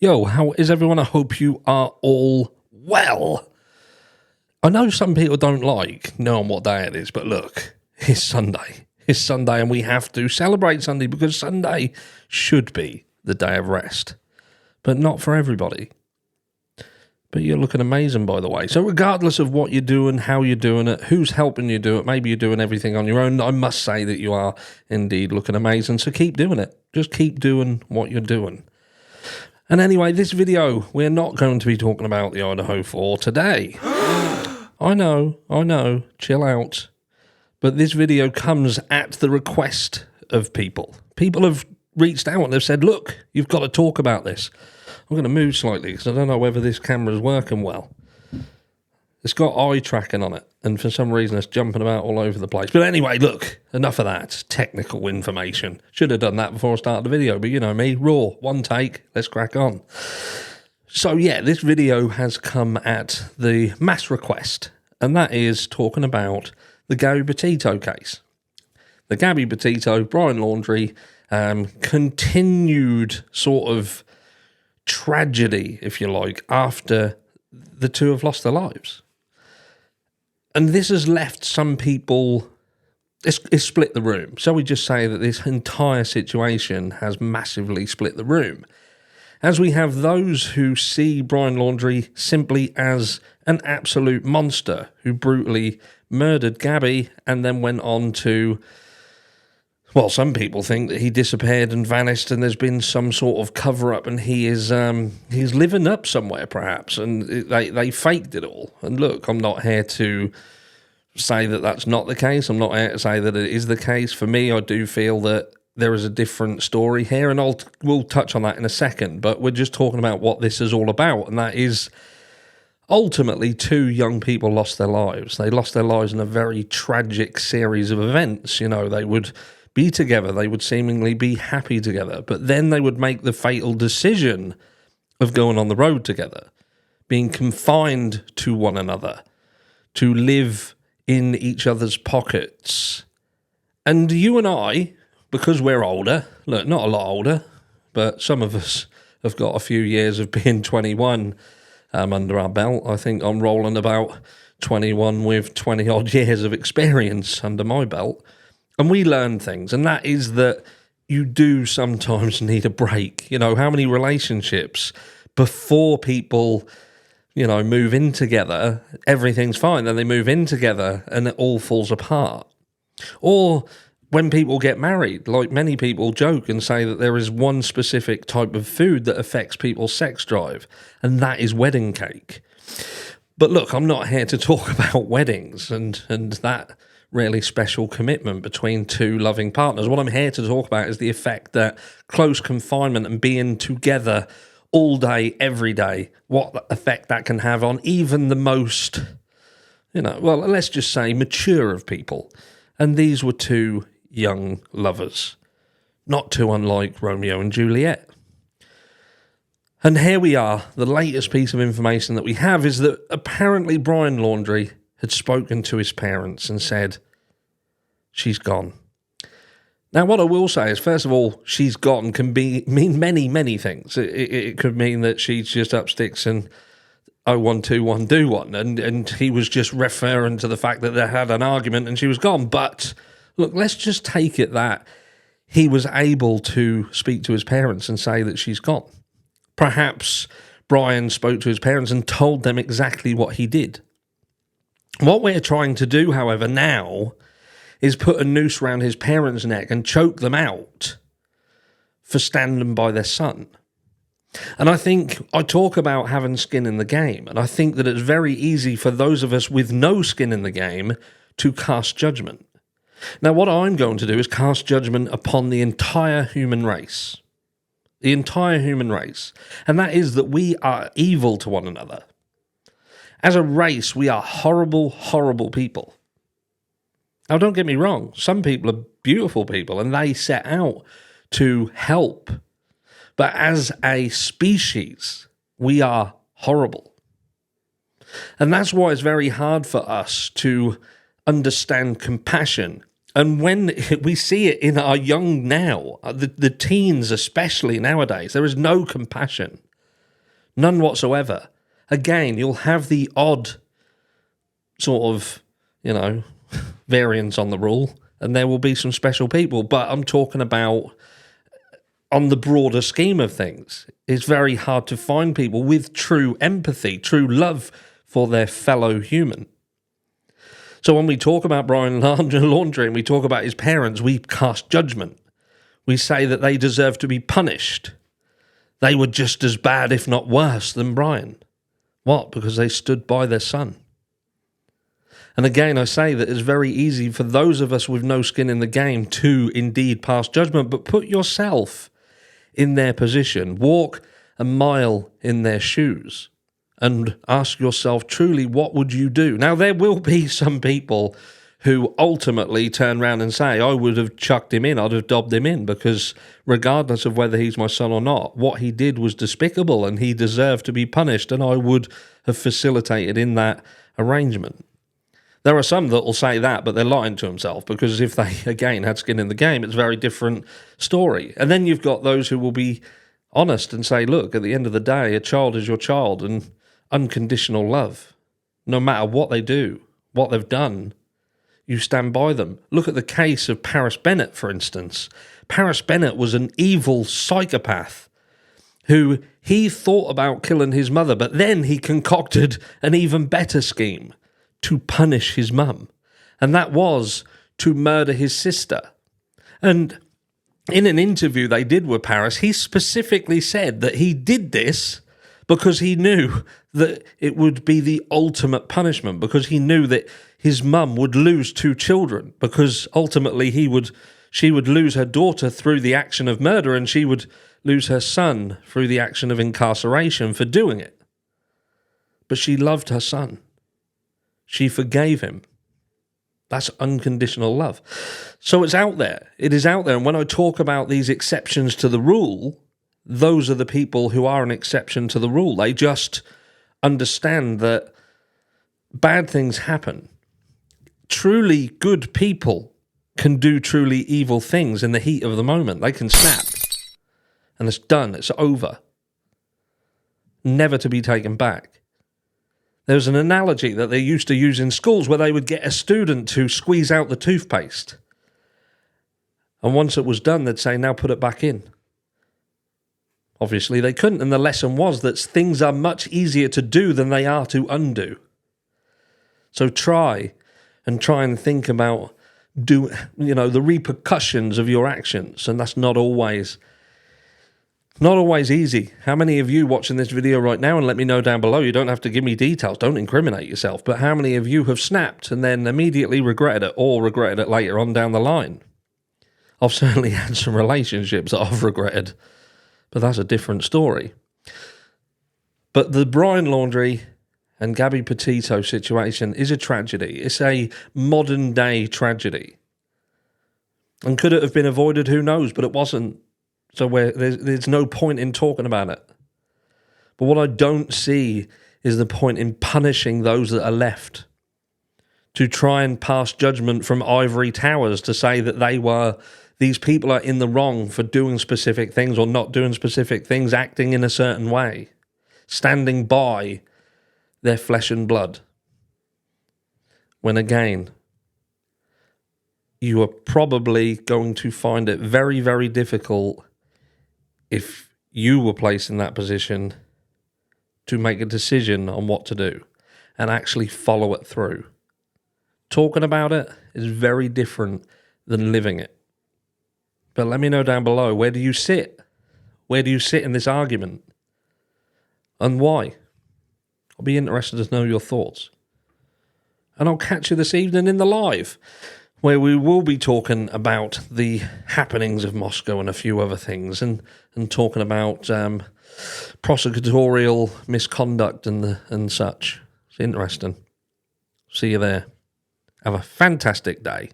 Yo, how is everyone? I hope you are all well. I know some people don't like knowing what day it is, but look, it's Sunday. It's Sunday and we have to celebrate Sunday because Sunday should be the day of rest, but not for everybody. But you're looking amazing, by the way. So regardless of what you're doing, how you're doing it, who's helping you do it, maybe you're doing everything on your own, I must say that you are indeed looking amazing. So keep doing it. Just keep doing what you're doing. And anyway, this video, we're not going to be talking about the Idaho 4 today. I know, chill out. But this video comes at the request of people. People have reached out and they've said, look, you've got to talk about this. I'm going to move slightly because I don't know whether this camera is working well. It's got eye tracking on it, and for some reason it's jumping about all over the place. But anyway, look, enough of that technical information. Should have done that before I started the video, but you know me, raw, one take, let's crack on. So yeah, this video has come at the mass request, and that is talking about the Gabby Petito case. The Gabby Petito, Brian Laundrie, continued sort of tragedy, if you like, after the two have lost their lives. And this has left some people, it's split the room. So we just say that this entire situation has massively split the room. As we have those who see Brian Laundrie simply as an absolute monster who brutally murdered Gabby and then went on to, well, some people think that he disappeared and vanished and there's been some sort of cover-up and he is he's living up somewhere perhaps, and they faked it all. And look, I'm not here to say that that's not the case. I'm not here to say that it is the case. For me, I do feel that there is a different story here, and we'll touch on that in a second, but we're just talking about what this is all about, and that is ultimately two young people lost their lives. They lost their lives in a very tragic series of events. You know, they would be together, they would seemingly be happy together, but then they would make the fatal decision of going on the road together, being confined to one another, to live in each other's pockets. And you and I, because we're older, look, not a lot older, but some of us have got a few years of being 21 under our belt. I think I'm rolling about 21 with 20 odd years of experience under my belt. And we learn things, and that is that you do sometimes need a break. You know, how many relationships before people, you know, move in together, everything's fine, then they move in together and it all falls apart. Or when people get married, like many people joke and say that there is one specific type of food that affects people's sex drive, and that is wedding cake. But look, I'm not here to talk about weddings and that really special commitment between two loving partners. What I'm here to talk about is the effect that close confinement and being together all day, every day, what effect that can have on even the most, you know, well, let's just say mature of people. And these were two young lovers, not too unlike Romeo and Juliet. And here we are. The latest piece of information that we have is that apparently Brian Laundrie had spoken to his parents and said, she's gone. Now, what I will say is, first of all, she's gone can mean many, many things. It could mean that she's just up sticks and 0121 do one, and he was just referring to the fact that they had an argument and she was gone. But look, let's just take it that he was able to speak to his parents and say that she's gone. Perhaps Brian spoke to his parents and told them exactly what he did. What we're trying to do, however, now is put a noose around his parents' neck and choke them out for standing by their son. And I think I talk about having skin in the game, and I think that it's very easy for those of us with no skin in the game to cast judgment. Now, what I'm going to do is cast judgment upon the entire human race. The entire human race. And that is that we are evil to one another. As a race, we are horrible, horrible people. Now, don't get me wrong. Some people are beautiful people and they set out to help. But as a species, we are horrible. And that's why it's very hard for us to understand compassion. And when we see it in our young now, the teens especially nowadays, there is no compassion. None whatsoever. Again, you'll have the odd sort of, variance on the rule, and there will be some special people, but I'm talking about on the broader scheme of things. It's very hard to find people with true empathy, true love for their fellow human. So when we talk about Brian Laundrie and we talk about his parents, we cast judgment. We say that they deserve to be punished. They were just as bad, if not worse, than Brian. What? Because they stood by their son. And again, I say that it's very easy for those of us with no skin in the game to indeed pass judgment, but put yourself in their position. Walk a mile in their shoes and ask yourself truly, what would you do? Now, there will be some people who ultimately turn around and say, I would have chucked him in, I'd have dobbed him in, because regardless of whether he's my son or not, what he did was despicable and he deserved to be punished, and I would have facilitated in that arrangement. There are some that will say that, but they're lying to themselves, because if they, again, had skin in the game, it's a very different story. And then you've got those who will be honest and say, look, at the end of the day, a child is your child, and unconditional love, no matter what they do, what they've done, you stand by them. Look at the case of Paris Bennett, for instance. Paris Bennett was an evil psychopath who he thought about killing his mother, but then he concocted an even better scheme to punish his mum, and that was to murder his sister. And in an interview they did with Paris, he specifically said that he did this because he knew that it would be the ultimate punishment, because he knew that his mum would lose 2 children, because ultimately she would lose her daughter through the action of murder, and she would lose her son through the action of incarceration for doing it. But she loved her son. She forgave him. That's unconditional love. So it's out there. It is out there. And when I talk about these exceptions to the rule, those are the people who are an exception to the rule. They just understand that bad things happen. Truly good people can do truly evil things in the heat of the moment. They can snap. And it's done. It's over. Never to be taken back. There's an analogy that they used to use in schools where they would get a student to squeeze out the toothpaste. And once it was done, they'd say, now put it back in. Obviously, they couldn't. And the lesson was that things are much easier to do than they are to undo. So try and think about the repercussions of your actions. And that's not always easy. How many of you watching this video right now, and let me know down below, you don't have to give me details, don't incriminate yourself, but how many of you have snapped and then immediately regretted it, or regretted it later on down the line? I've certainly had some relationships that I've regretted, but that's a different story. But the Brian Laundrie and Gabby Petito situation is a tragedy. It's a modern day tragedy. And could it have been avoided? Who knows? But it wasn't. So there's no point in talking about it. But what I don't see is the point in punishing those that are left. To try and pass judgment from ivory towers to say that these people are in the wrong for doing specific things or not doing specific things, acting in a certain way, standing by their flesh and blood. When again, you are probably going to find it very, very difficult, if you were placed in that position, to make a decision on what to do and actually follow it through. Talking about it is very different than living it. But let me know down below, where do you sit? Where do you sit in this argument? And why? I'll be interested to know your thoughts. And I'll catch you this evening in the live, where we will be talking about the happenings of Moscow and a few other things, and talking about prosecutorial misconduct and such. It's interesting. See you there. Have a fantastic day.